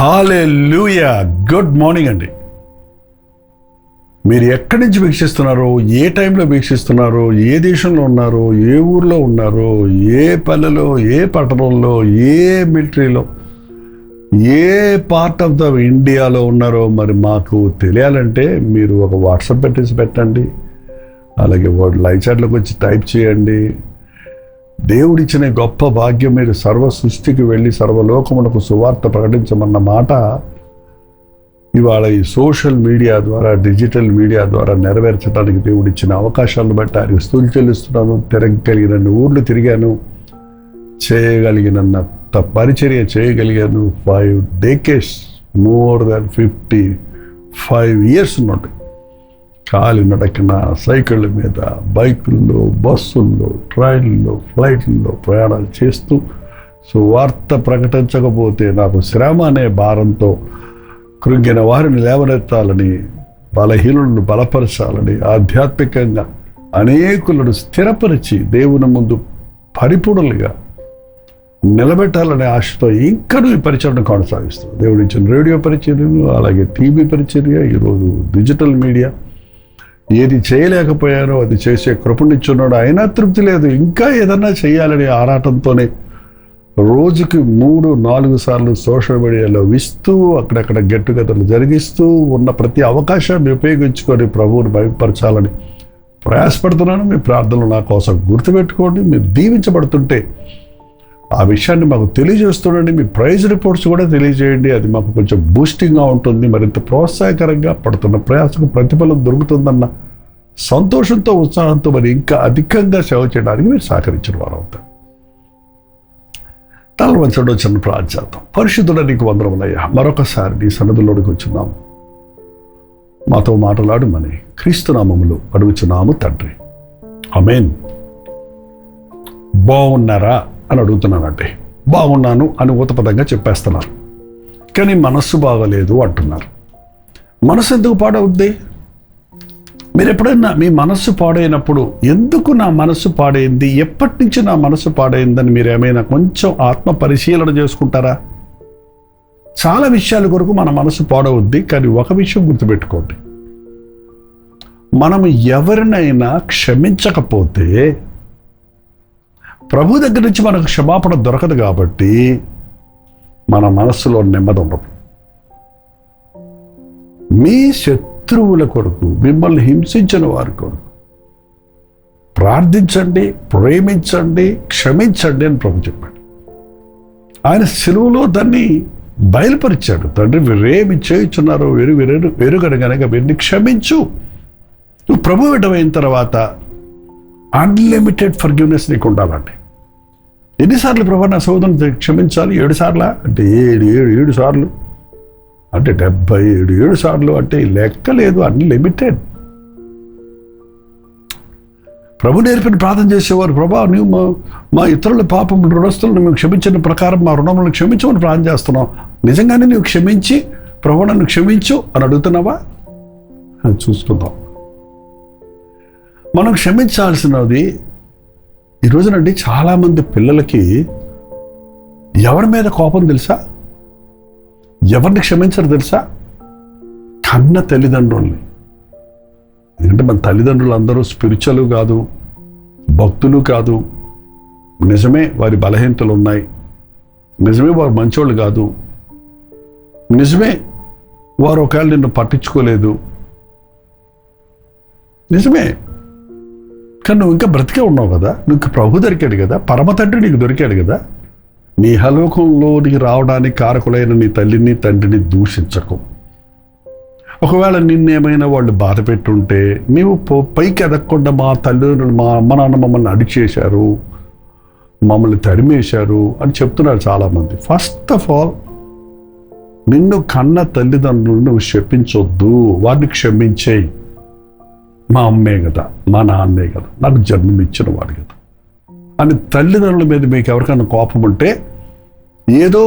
హల్లెలూయా. Good morning అండి. మీరు ఎక్కడి నుంచి వీక్షిస్తున్నారో, ఏ టైంలో వీక్షిస్తున్నారో, ఏ దేశంలో ఉన్నారో, ఏ ఊర్లో ఉన్నారో, ఏ పల్లెలో, ఏ పట్టణంలో, ఏ మిలిటరీలో, ఏ పార్ట్ ఆఫ్ ద ఇండియాలో ఉన్నారో మరి మాకు తెలియాలంటే మీరు ఒక వాట్సాప్ పెట్టండి. అలాగే లైవ్ చాట్లోకి వచ్చి టైప్ చేయండి. దేవుడిచ్చిన గొప్ప భాగ్యం, మీరు సర్వ సృష్టికి వెళ్ళి సర్వలోకములకు సువార్త ప్రకటించమన్న మాట ఇవాళ ఈ సోషల్ మీడియా ద్వారా, డిజిటల్ మీడియా ద్వారా నెరవేర్చడానికి దేవుడిచ్చిన అవకాశాలను బట్టి ఆయనకు స్తుతులు చెల్లిస్తున్నాను. తిరగలిగినన్ని ఊర్లు తిరిగాను, చేయగలిగినంత పరిచర్య చేయగలిగాను. 5 decades, మోర్ దాన్ 55 years ఉన్నట్టు కాలి నడకన, సైకిళ్ళ మీద, బైకుల్లో, బస్సుల్లో, ట్రైన్లో, ఫ్లైట్లో ప్రయాణాలు చేస్తూ సువార్త ప్రకటించకపోతే నాకు శ్రమ అనే భారంతో కృంగిన వారిని లేవనెత్తాలని, బలహీనులను బలపరచాలని, ఆధ్యాత్మికంగా అనేకులను స్థిరపరిచి దేవుని ముందు పరిపూర్ణలుగా నిలబెట్టాలనే ఆశతో ఇంకనూ ఈ పరిచర్ను కొనసాగిస్తాను. దేవుడు ఇచ్చిన రేడియో పరిచర్యలు, అలాగే టీవీ పరిచర్య, ఈరోజు డిజిటల్ మీడియా, ఏది చేయలేకపోయారో అది చేసే కృపనిచ్చున్నాడు. అయినా తృప్తి లేదు, ఇంకా ఏదన్నా చేయాలనే ఆరాటంతోనే రోజుకి 3-4 సార్లు సోషల్ మీడియాలో ఇస్తూ, అక్కడక్కడ గెట్ టుగెదర్లు జరిగిస్తూ ఉన్న ప్రతి అవకాశాన్ని ఉపయోగించుకొని ప్రభువుని భయపరచాలని ప్రయాసపడుతున్నాను. మీ ప్రార్థనలు నా కోసం గుర్తుపెట్టుకోండి. మీరు దీవించబడుతుంటే ఆ విషయాన్ని మాకు తెలియజేస్తుండండి. మీ ప్రైజ్ రిపోర్ట్స్ కూడా తెలియజేయండి. అది మాకు కొంచెం బూస్టింగ్గా ఉంటుంది, మరింత ప్రోత్సాహకరంగా, పడుతున్న ప్రయాసకు ప్రతిఫలం దొరుకుతుందన్న సంతోషంతో, ఉత్సాహంతో మరి ఇంకా అధికంగా సేవ చేయడానికి మీరు సహకరించిన వారు అవుతారు. తల వంచడం చిన్న ప్రార్థన. పరిశుద్ధుడ నీకు వందనములయ్యా, మరొకసారి నీ సన్నిధిలోనికి వచ్చున్నాము. మాతో మాట్లాడమని క్రీస్తు నామములో అడుగుచున్నాము తండ్రి, ఆమేన్. బాగున్నారా అని అడుగుతున్నానంటే, బాగున్నాను అని ఊతపదంగా చెప్పేస్తున్నారు, కానీ మనస్సు బాగలేదు అంటున్నారు. మనసు ఎందుకు పాడవుద్ది? మీరు ఎప్పుడైనా మీ మనస్సు పాడైనప్పుడు ఎందుకు నా మనస్సు పాడైంది, ఎప్పటి నుంచి నా మనస్సు పాడైందని మీరు ఏమైనా కొంచెం ఆత్మ పరిశీలన చేసుకుంటారా? చాలా విషయాల కొరకు మన మనసు పాడవుద్ది, కానీ ఒక విషయం గుర్తుపెట్టుకోండి, మనం ఎవరినైనా క్షమించకపోతే ప్రభు దగ్గర నుంచి మనకు క్షమాపణ దొరకదు. కాబట్టి మన మనస్సులో నెమ్మది ఉండదు. మీ శత్రువుల కొరకు, మిమ్మల్ని హింసించిన వారి కొరకు ప్రార్థించండి, ప్రేమించండి, క్షమించండి అని ప్రభు చెప్పాడు. ఆయన సిలువలో దాన్ని బయలుపరిచాడు. తండ్రి వీరేమి చేయుచున్నారో వెరుగడు గనక వీరిని క్షమించు. నువ్వు ప్రభు విడవైన తర్వాత అన్లిమిటెడ్ ఫర్గివ్నెస్ నీకు ఉండాలండి. ఎన్నిసార్లు ప్రభు నా సోదరుని క్షమించాలి? 7 సార్లా అంటే 7 సార్లు అంటే 77 సార్లు అంటే లెక్క లేదు, అన్లిమిటెడ్. ప్రభు నేర్పిన ప్రార్థన చేసేవారు, ప్రభా నువ్వు మా ఇతరుల పాపం రుణస్తులను మేము క్షమించిన ప్రకారం మా రుణములను క్షమించమని ప్రార్థన చేస్తున్నావు. నిజంగానే నువ్వు క్షమించి ప్రభు నన్ను క్షమించు అని అడుగుతున్నావా? అని చూసుకుందాం. మనం క్షమించాల్సినది ఈ రోజునండి చాలామంది పిల్లలకి ఎవరి మీద కోపం తెలుసా? ఎవరిని క్షమించరు తెలుసా? కన్న తల్లిదండ్రుల్ని. ఎందుకంటే మన తల్లిదండ్రులు అందరూ స్పిరిచువల్ కాదు, భక్తులు కాదు. నిజమే వారి బలహీనతలు ఉన్నాయి, నిజమే వారు మంచోళ్ళు కాదు, నిజమే వారు ఒకవేళ నిన్ను పట్టించుకోలేదు, నిజమే. కానీ నువ్వు ఇంకా బ్రతికే ఉన్నావు కదా, నువ్వు ప్రభు దొరికాడు కదా, పరమ తండ్రి నీకు దొరికాడు కదా. నీ హలోకంలోనికి రావడానికి కారకులైన నీ తల్లిని తండ్రిని దూషించకు. ఒకవేళ నిన్నేమైనా వాళ్ళు బాధ పెట్టుంటే, నీవు పైకి ఎదగకుండా మా తల్లిదండ్రులు, మా అమ్మ నాన్న మమ్మల్ని అడిచేశారు, మమ్మల్ని తరిమేశారు అని చెప్తున్నారు చాలామంది. ఫస్ట్ ఆఫ్ ఆల్, నిన్ను కన్న తల్లిదండ్రులను నువ్వు శపించొద్దు, వారిని క్షమించేయి. మా అమ్మే కదా, మా నాన్నే కదా, నాకు జన్మనిచ్చిన వాడు కదా అని తల్లిదండ్రుల మీద మీకు ఎవరికైనా కోపం ఉంటే, ఏదో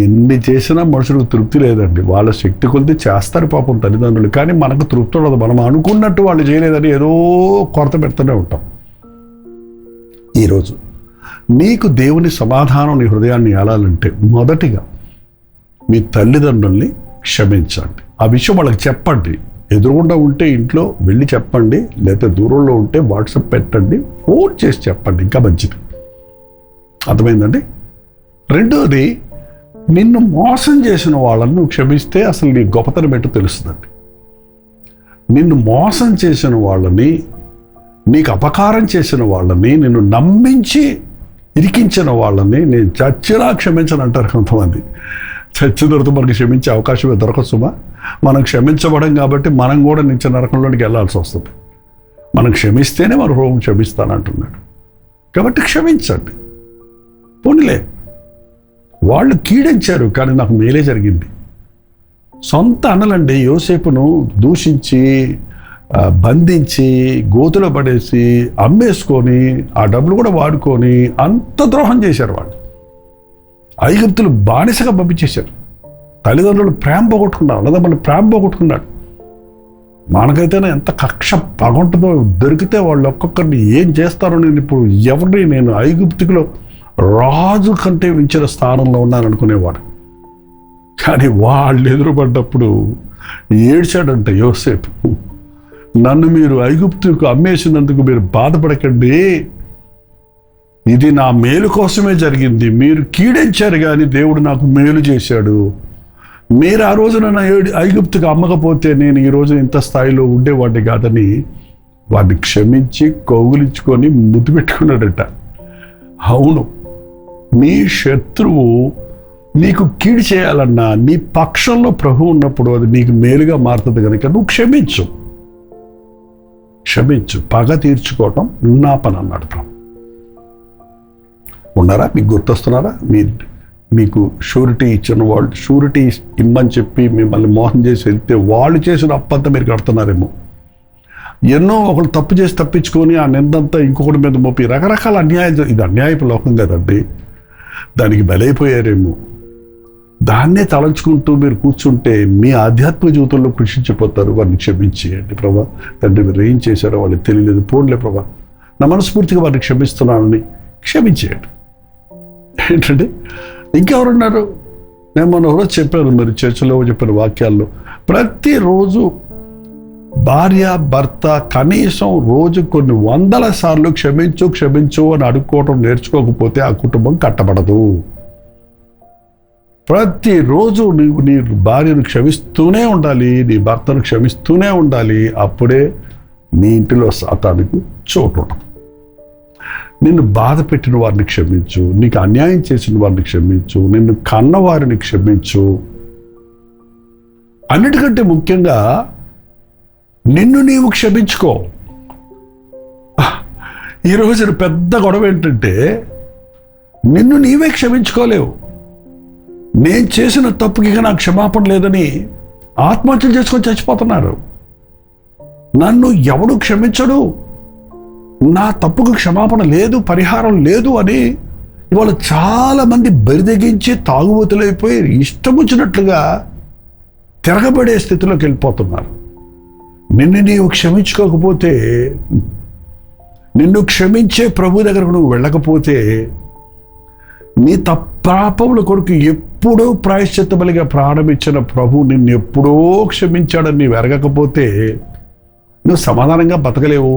ఎన్ని చేసినా మనుషులకు తృప్తి లేదండి. వాళ్ళ శక్తి కొలిది చేస్తారు పాపం తల్లిదండ్రులు, కానీ మనకు తృప్తి ఉండదు. మనం అనుకున్నట్టు వాళ్ళు చేయలేదని ఏదో కొరత పెడుతూనే ఉంటాం. ఈరోజు నీకు దేవుని సమాధానం నీ హృదయాన్ని ఏలాలంటే మొదటిగా మీ తల్లిదండ్రుల్ని క్షమించండి. ఆ విషయం వాళ్ళకి చెప్పండి. ఎదురుగుండా ఉంటే ఇంట్లో వెళ్ళి చెప్పండి, లేకపోతే దూరంలో ఉంటే వాట్సాప్ పెట్టండి, ఫోన్ చేసి చెప్పండి, ఇంకా మంచిది. అర్థమైందండి? రెండోది, నిన్ను మోసం చేసిన వాళ్ళని నువ్వు క్షమిస్తే అసలు నీ గొప్పతనం ఏంటో తెలుస్తుందండి. నిన్ను మోసం చేసిన వాళ్ళని, నీకు అపకారం చేసిన వాళ్ళని, నిన్ను నమ్మించి ఇరికించిన వాళ్ళని నేను చచ్చినా క్షమించను అంటారు కొంతమంది. చచ్చిన తర్వాత మనకి క్షమించే అవకాశమే దొరకసుమా? మనం క్షమించబడం కాబట్టి మనం కూడా నిత్య నరకంలోనికి వెళ్ళాల్సి వస్తుంది. మనం క్షమిస్తేనే మన ప్రభువు క్షమిస్తానంటున్నాడు. కాబట్టి క్షమించండి. పోనీలే, వాళ్ళు కీడించారు కానీ నాకు మేలే జరిగింది. సొంత అన్నలండి యోసేపును దూషించి బంధించి గోతులో పడేసి అమ్మేసుకొని ఆ డబ్బులు కూడా వాడుకొని అంత ద్రోహం చేశారు వాళ్ళు. ఐగుప్తులు బానిసగా పంపించేశారు. తల్లిదండ్రులు ప్రేమ పోగొట్టుకున్నారు, అన్నదమ్ములు ప్రేమ పోగొట్టుకున్నాడు. మనకైతేనే ఎంత కక్ష పగుంటుందో, దొరికితే వాళ్ళు ఒక్కొక్కరిని ఏం చేస్తారో. నేను ఐగుప్తులో రాజు కంటే మించిన స్థానంలో ఉన్నాను అనుకునేవాడు. కానీ వాళ్ళు ఎదురుపడ్డప్పుడు ఏడ్చాడంట యోసేపు, నన్ను మీరు ఐగుప్తుకు అమ్మేసినందుకు మీరు బాధపడకండి, ఇది నా మేలు కోసమే జరిగింది. మీరు కీడించారు కానీ దేవుడు నాకు మేలు చేశాడు. మీరు ఆ రోజున నా ఐగుప్తుకు అమ్మకపోతే నేను ఈ రోజు ఇంత స్థాయిలో ఉండేవాడిని కాదని వాడిని క్షమించి కౌగులించుకొని ముద్దు పెట్టుకున్నాడట. అవును, నీ శత్రువు నీకు కీడు చేయాలన్నా నీ పక్షంలో ప్రభు ఉన్నప్పుడు అది నీకు మేలుగా మారుతుంది కనుక నువ్వు క్షమించు. పగ తీర్చుకోవటం నా పని అన్నాడు ప్రభు. ఉన్నారా? మీకు గుర్తొస్తున్నారా? మీకు షూరిటీ ఇచ్చిన వాళ్ళు, షూరిటీ ఇమ్మని చెప్పి మిమ్మల్ని మోసం చేసి వెళ్తే వాళ్ళు చేసిన అప్పంతా మీరు కడుతున్నారేమో. ఎన్నో ఒకరు తప్పు చేసి తప్పించుకొని ఆ నిందంతా ఇంకొకటి మీద మోపి రకరకాల అన్యాయాలు. ఇది అన్యాయపు లోకం కదండి, దానికి బలైపోయారేమో. దాన్నే తలంచుకుంటూ మీరు కూర్చుంటే మీ ఆధ్యాత్మిక జీవితంలో కృషించిపోతారు. వారిని క్షమించేయండి. ప్రభా తండ్రి మీరు ఏం చేశారో వాళ్ళకి తెలియలేదు, పోన్లే ప్రభా నా మనస్ఫూర్తిగా వారిని క్షమిస్తున్నానని క్షమించేయండి. ఏంటంటే ఇంకెవరున్నారు? నేను మొన్న రోజు చెప్పాను, మరి చర్చలో చెప్పిన వాక్యాల్లో, ప్రతిరోజు భార్య భర్త కనీసం రోజు కొన్ని 100 సార్లు క్షమించు అని అడుక్కోవటం నేర్చుకోకపోతే ఆ కుటుంబం కట్టబడదు. ప్రతిరోజు నీవు నీ భార్యను క్షమిస్తూనే ఉండాలి, నీ భర్తను క్షమిస్తూనే ఉండాలి. అప్పుడే నీ ఇంటిలో సాతానుకు చోటు ఉండదు. నిన్ను బాధ పెట్టిన వారిని క్షమించు, నీకు అన్యాయం చేసిన వారిని క్షమించు, నిన్ను కన్నవారిని క్షమించు. అన్నిటికంటే ముఖ్యంగా నిన్ను నీవు క్షమించుకో. ఈరోజు పెద్ద గొడవ ఏంటంటే నిన్ను నీవే క్షమించుకోలేవు. నేను చేసిన తప్పుకి ఇక నాకు క్షమాపణ లేదని ఆత్మహత్యలు చేసుకొని చచ్చిపోతున్నారు. నన్ను ఎవడు క్షమించడు, నా తప్పుకు క్షమాపణ లేదు, పరిహారం లేదు అని ఇవాళ చాలామంది బరిదెగించి తాగుబోతులైపోయి ఇష్టం వచ్చినట్లుగా తిరగబడే స్థితిలోకి వెళ్ళిపోతున్నారు. నిన్ను నీవు క్షమించుకోకపోతే, నిన్ను క్షమించే ప్రభు దగ్గరకు నువ్వు వెళ్ళకపోతే, నీ పాపముల కొరకు ఎప్పుడో ప్రాయశ్చిత్త బలిగా ప్రాణం ఇచ్చిన ప్రభు నిన్ను ఎప్పుడో క్షమించాడని నీవు ఎరగకపోతే నువ్వు సమాధానంగా బతకలేవు.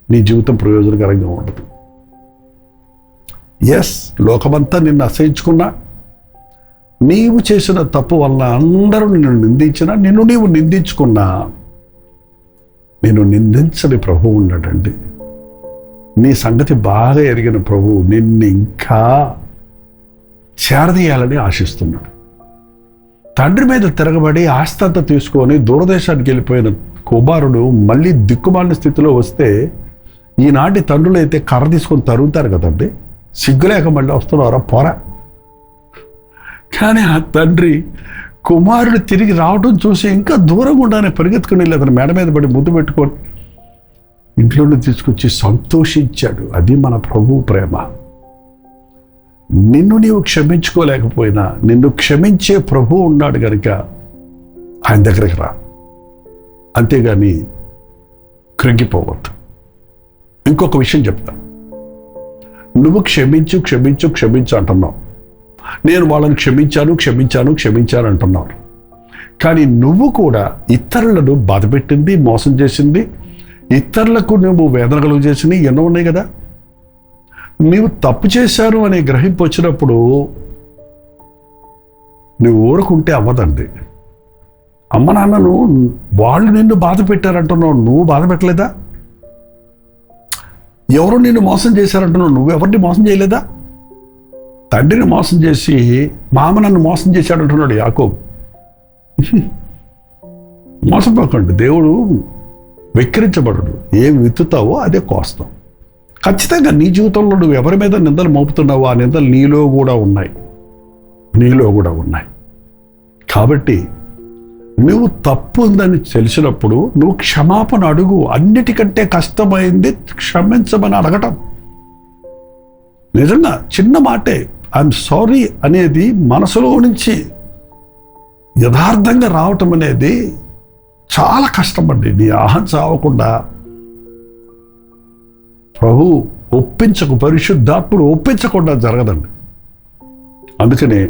నీ జీవితం ప్రయోజనకరంగా ఉండదు. ఎస్, లోకమంతా నిన్ను అసహించుకున్నా, నీవు చేసిన తప్పు వల్ల అందరూ నిన్ను నిందించినా, నిన్ను నీవు నిందించుకున్నా, నిన్ను నిందించని ప్రభువు ఉన్నాడండి. నీ సంగతి బాగా ఎరిగిన ప్రభువు నిన్ను ఇంకా చేరదీయాలని ఆశిస్తున్నాడు. తండ్రి మీద తిరగబడి ఆస్తంతా తీసుకొని దూరదేశానికి వెళ్ళిపోయిన కుమారుడు మళ్ళీ దిక్కుమాలిన స్థితిలో వస్తే ఈనాటి తండ్రులు అయితే కర్ర తీసుకొని తరుగుతారు కదండి, సిగ్గులేక మళ్ళీ వస్తున్నారా పోరా. కానీ ఆ తండ్రి కుమారుడు తిరిగి రావడం చూసి ఇంకా దూరంగా ఉండాలని పరిగెత్తుకుని వెళ్ళి అతను మెడ మీద పడి ముద్దు పెట్టుకొని ఇంట్లోనే తీసుకొచ్చి సంతోషించాడు. అది మన ప్రభు ప్రేమ. నిన్ను నీవు క్షమించుకోలేకపోయినా నిన్ను క్షమించే ప్రభు ఉన్నాడు కనుక ఆయన దగ్గరికి రా, అంతేగాని కృంగిపోవద్దు. ఇంకొక విషయం చెప్తా. నువ్వు క్షమించు క్షమించు క్షమించు అంటున్నావు. నేను వాళ్ళని క్షమించాను అంటున్నావు. కానీ నువ్వు కూడా ఇతరులను బాధపెట్టింది, మోసం చేసింది, ఇతరులకు నువ్వు వేదన కలుగు చేసింది ఎన్నో ఉన్నాయి కదా. నీవు తప్పు చేశాను అనే గ్రహింపు వచ్చినప్పుడు నువ్వు ఊరుకుంటే అవ్వదండి. అమ్మ నాన్నను వాళ్ళు నిన్ను బాధ పెట్టారంటున్నావు, నువ్వు బాధ పెట్టలేదా? ఎవరు నిన్ను మోసం చేశారంటున్నావు, నువ్వు ఎవరిని మోసం చేయలేదా? తండ్రిని మోసం చేసి మామ నన్ను మోసం చేశాడంటున్నాడు యాకోబు. మోసపోకండి. దేవుడు వెక్కిరించబడడు. ఏం విత్తుతావో అదే కోస్తాం. ఖచ్చితంగా నీ జీవితంలో నువ్వు ఎవరి మీద నిందలు మోపుతున్నావో ఆ నిందలు నీలో కూడా ఉన్నాయి. కాబట్టి నువ్వు తప్పు ఉందని తెలిసినప్పుడు నువ్వు క్షమాపణ అడుగు. అన్నిటికంటే కష్టమైంది క్షమించమని అడగటం. నిజంగా చిన్న మాటే ఐఎమ్ సారీ అనేది మనసులో నుంచి యథార్థంగా రావటం అనేది చాలా కష్టపడి నీ ఆహం చావకుండా ప్రభు పరిశుద్ధాత్ముడు ఒప్పించకుండా జరగదండి. అందుకనే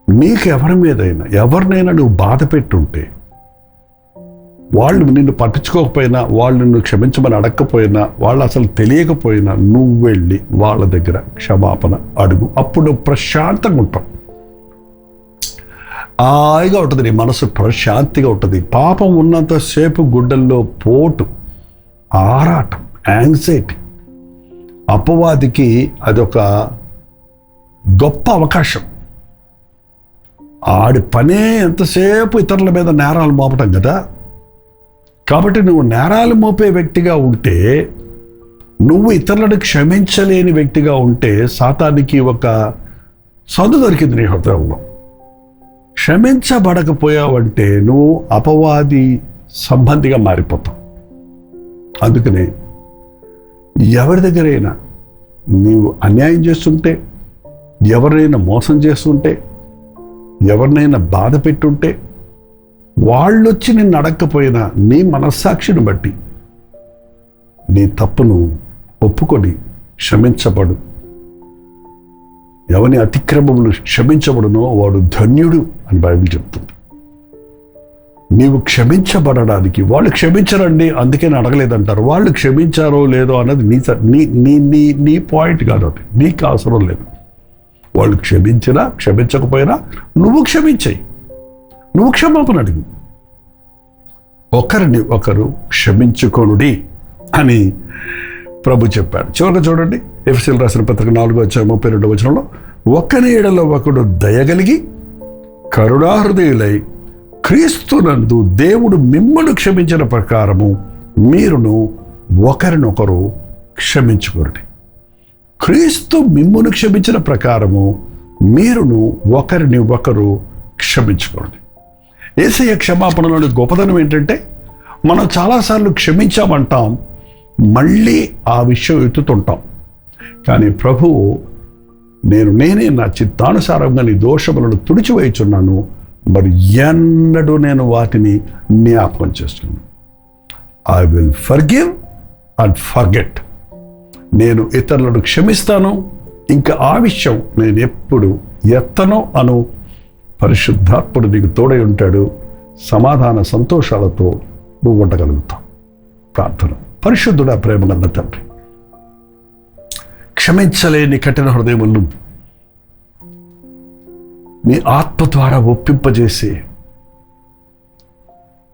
నీకు ఎవరినైనా నువ్వు బాధ పెట్టుంటే, వాళ్ళు నిన్ను పట్టించుకోకపోయినా, వాళ్ళు నిన్ను క్షమించమని అడగకపోయినా, వాళ్ళు అసలు తెలియకపోయినా నువ్వు వెళ్ళి వాళ్ళ దగ్గర క్షమాపణ అడుగు. అప్పుడు ప్రశాంతంగా ఉంటాం. హాయిగా ఉంటుంది, నీ మనసు ప్రశాంతిగా ఉంటుంది. పాపం ఉన్నంతసేపు గుడ్డల్లో పోటు, ఆరాటం, యాంగ్జైటీ. అపవాదికి అదొక గొప్ప అవకాశం. ఆడి పనే ఎంతసేపు ఇతరుల మీద నేరాలు మోపటం కదా. కాబట్టి నువ్వు నేరాలు మోపే వ్యక్తిగా ఉంటే, నువ్వు ఇతరులను క్షమించలేని వ్యక్తిగా ఉంటే సాతానికి ఒక సందు దొరికింది నీ హృదయంలో. క్షమించబడకపోయావంటే నువ్వు అపవాది సంబంధిగా మారిపోతావు. అందుకనే ఎవరి దగ్గరైనా నీవు అన్యాయం చేస్తుంటే, ఎవరినైనా మోసం చేస్తుంటే, ఎవరినైనా బాధ పెట్టుంటే, వాళ్ళొచ్చి నిన్ను అడగకపోయినా నీ మనస్సాక్షిని బట్టి నీ తప్పును ఒప్పుకొని క్షమించబడు. ఎవని అతిక్రమములు క్షమించబడునో వాడు ధన్యుడు అని బైబిల్ చెప్తుంది. నీవు క్షమించబడడానికి, వాళ్ళు క్షమించరండి అందుకే నేను అడగలేదంటారు. వాళ్ళు క్షమించారో లేదో అన్నది నీ పాయింట్ కాదు, అది నీకు అవసరం లేదు. వాళ్ళు క్షమించినా క్షమించకపోయినా నువ్వు క్షమించాయి, నువ్వు క్షమాపణ అడిగి ఒకరిని ఒకరు క్షమించుకొనుడి అని ప్రభు చెప్పాడు. చివరిగా చూడండి, ఎఫెసీయులు రాసిన పత్రిక 4:32 ఒకని ఎడల ఒకడు దయగలిగి కరుణాహృదయులై క్రీస్తునందు దేవుడు మిమ్మల్ని క్షమించిన ప్రకారము మీరును ఒకరినొకరు క్షమించుకోండి. క్రీస్తు మిమ్మును క్షమించిన ప్రకారము మీరును ఒకరిని ఒకరు క్షమించుకోండి. యేసయ్య క్షమాపణలోని గొప్పతనం ఏంటంటే, మనం చాలాసార్లు క్షమించామంటాం, మళ్ళీ ఆ విషయం ఎత్తుతుంటాం. కానీ ప్రభువు నేనే నా చిత్తానుసారంగా నీ దోషములను తుడిచివేయుచున్నాను, మరి ఎన్నడూ నేను వాటిని జ్ఞాపకం చేస్తున్నాను. I will forgive and forget. నేను ఇతరులను క్షమిస్తాను, ఇంకా ఆ విషయం నేను ఎప్పుడు ఎత్తనో అను. పరిశుద్ధాత్ముడు నీకు తోడై ఉంటాడు. సమాధాన సంతోషాలతో నువ్వు ఉండగలుగుతావు. ప్రార్థన. పరిశుద్ధుడా, ప్రేమగల తండ్రి, క్షమించలేని కఠిన హృదయములను నీ ఆత్మ ద్వారా ఒప్పింపజేసి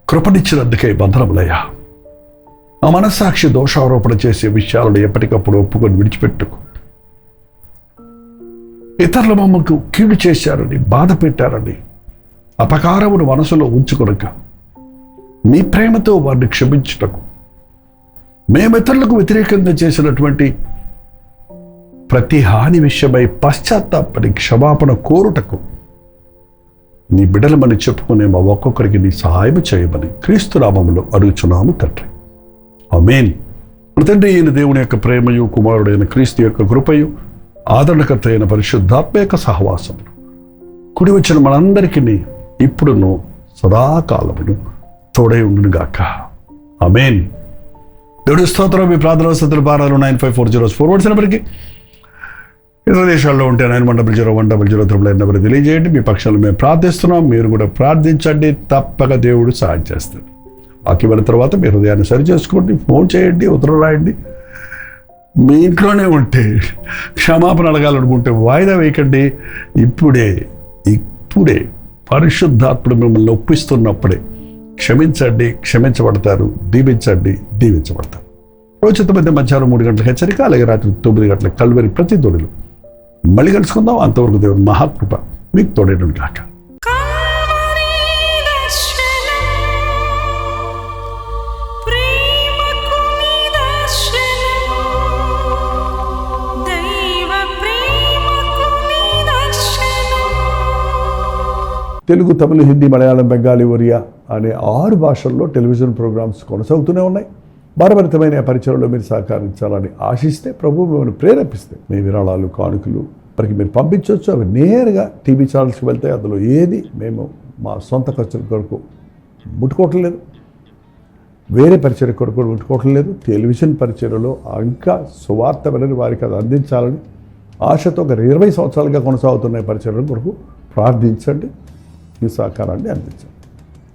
కృపనిచ్చినందుకై వందనములయ్యా. ఆ మనస్సాక్షి దోషారోపణ చేసే విషయాలను ఎప్పటికప్పుడు ఒప్పుకొని విడిచిపెట్టుకు. ఇతరుల మమ్మకు కీడు చేశారని, బాధ పెట్టారని అపకారమును మనసులో ఉంచుకొనక నీ ప్రేమతో వారిని క్షమించుటకు, మేము ఇతరులకు వ్యతిరేకంగా చేసినటువంటి ప్రతి హాని విషయమై పశ్చాత్తాపడి క్షమాపణ కోరుటకు నీ బిడ్డలమని చెప్పుకునే మా ఒక్కొక్కరికి నీ సహాయం చేయమని క్రీస్తు నామములో అడుగుచున్నాము తండ్రి. ఆమేన్. మన తండ్రి అయిన దేవుని యొక్క ప్రేమయు, కుమారుడైన క్రీస్తు యొక్క కృపయు, ఆదరణకర్త అయిన పరిశుద్ధాత్మ యొక్క సహవాసమును కుడి వచ్చిన మనందరికీ ఇప్పుడును సదాకాలమును తోడై ఉండునుగాక. ఆమేన్. దేవుడి స్తోత్రం. మీ ప్రార్థన వసతుల భారాలు 9540 నెంబర్కి, ఇతర దేశాల్లో ఉంటే 91001010 నెంబర్ తెలియజేయండి. మీ పక్షాలు మేము ప్రార్థిస్తున్నాం, మీరు కూడా ప్రార్థించండి. తప్పక దేవుడు సహాయం చేస్తాడు. వాక్యమైన తర్వాత మీ హృదయాన్ని సరి చేసుకోండి, ఫోన్ చేయండి, ఉత్తరం రాయండి. మీ ఇంట్లోనే ఉంటే క్షమాపణ అడగాలనుకుంటే వాయిదా వేయకండి. ఇప్పుడే పరిశుద్ధాత్ముడు మిమ్మల్ని ఒప్పిస్తున్నప్పుడే క్షమించండి, క్షమించబడతారు. దీవించండి, దీవించబడతారు. రోజు మధ్యాహ్నం 3 గంటలకు హెచ్చరిక, అలాగే రాత్రి 9 గంటలకు కల్వరి ప్రతిధ్వనిలో మళ్ళీ కలుసుకుందాం. అంతవరకు దేవుని మహాకృప మీకు తోడేయడం కాక. తెలుగు, తమిళ, హిందీ, మలయాళం, బెంగాలీ, ఒరియా అనే 6 భాషల్లో టెలివిజన్ ప్రోగ్రామ్స్ కొనసాగుతూనే ఉన్నాయి. భారభరితమైన పరిచయంలో మీరు సహకరించాలని ఆశిస్తే, ప్రభు మిమ్మల్ని ప్రేరేపిస్తే మీ విరాళాలు, కానుకలు వారికి మీరు పంపించవచ్చు. అవి నేరుగా టీవీ ఛానల్స్కి వెళ్తాయి. అందులో ఏది మేము మా సొంత ఖర్చుల కొరకు ముట్టుకోవటం లేదు, వేరే పరిచయ కొరకు ముట్టుకోవటం లేదు. టెలివిజన్ పరిచయలో ఇంకా సువార్త వినని వారికి అది అందించాలని ఆశతో ఒక 20 సంవత్సరాలుగా కొనసాగుతున్న పరిచయం కొరకు ప్రార్థించండి, మీ సహకారాన్ని అందించండి.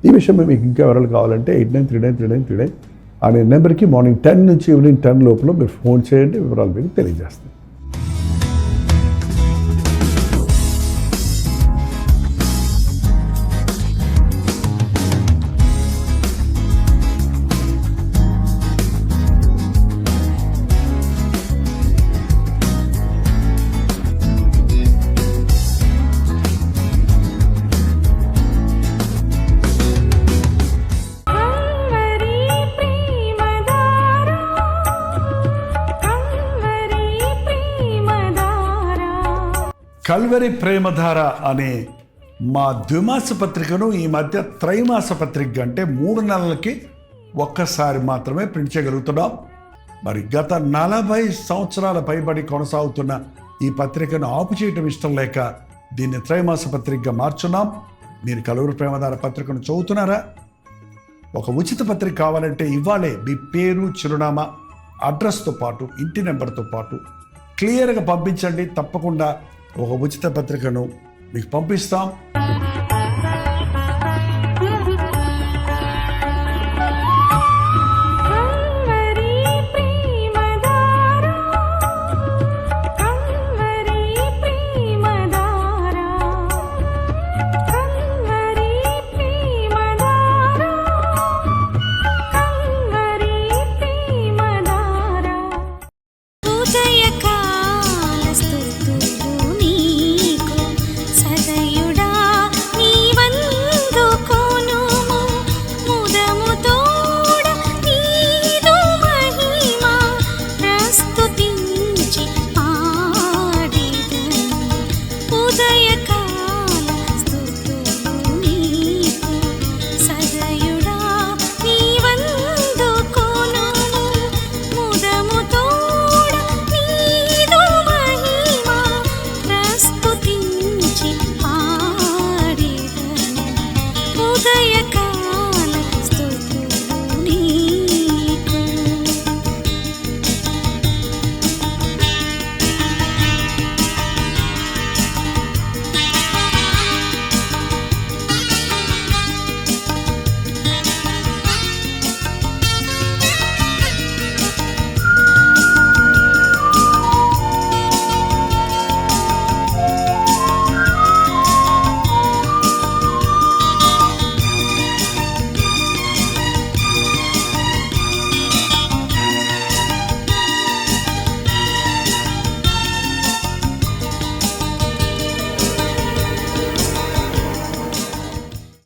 ఈ విషయం మీకు ఇంకా వివరాలు కావాలంటే 89393939 అనే నెంబర్కి మార్నింగ్ 10 నుంచి ఈవినింగ్ 10 లోపల మీరు ఫోన్ చేయండి, వివరాలు మీకు తెలియజేస్తాం. కల్వరి ప్రేమధార అనే మా ద్విమాస పత్రికను ఈ మధ్య త్రైమాస పత్రిక అంటే 3 నెలలకి ఒక్కసారి మాత్రమే ప్రింట్ చేయగలుగుతున్నాం. మరి గత 40 సంవత్సరాల పైబడి కొనసాగుతున్న ఈ పత్రికను ఆపు చేయటం ఇష్టం లేక దీన్ని త్రైమాస పత్రికగా మార్చున్నాం. మీరు కల్వరి ప్రేమధార పత్రికను చదువుతున్నారా? ఒక ఉచిత పత్రిక కావాలంటే ఇవ్వాలే మీ పేరు, చిరునామా, అడ్రస్తో పాటు ఇంటి నెంబర్తో పాటు క్లియర్గా పంపించండి. తప్పకుండా ఒక ఉచిత పత్రికను మీకు పంపిస్తాం.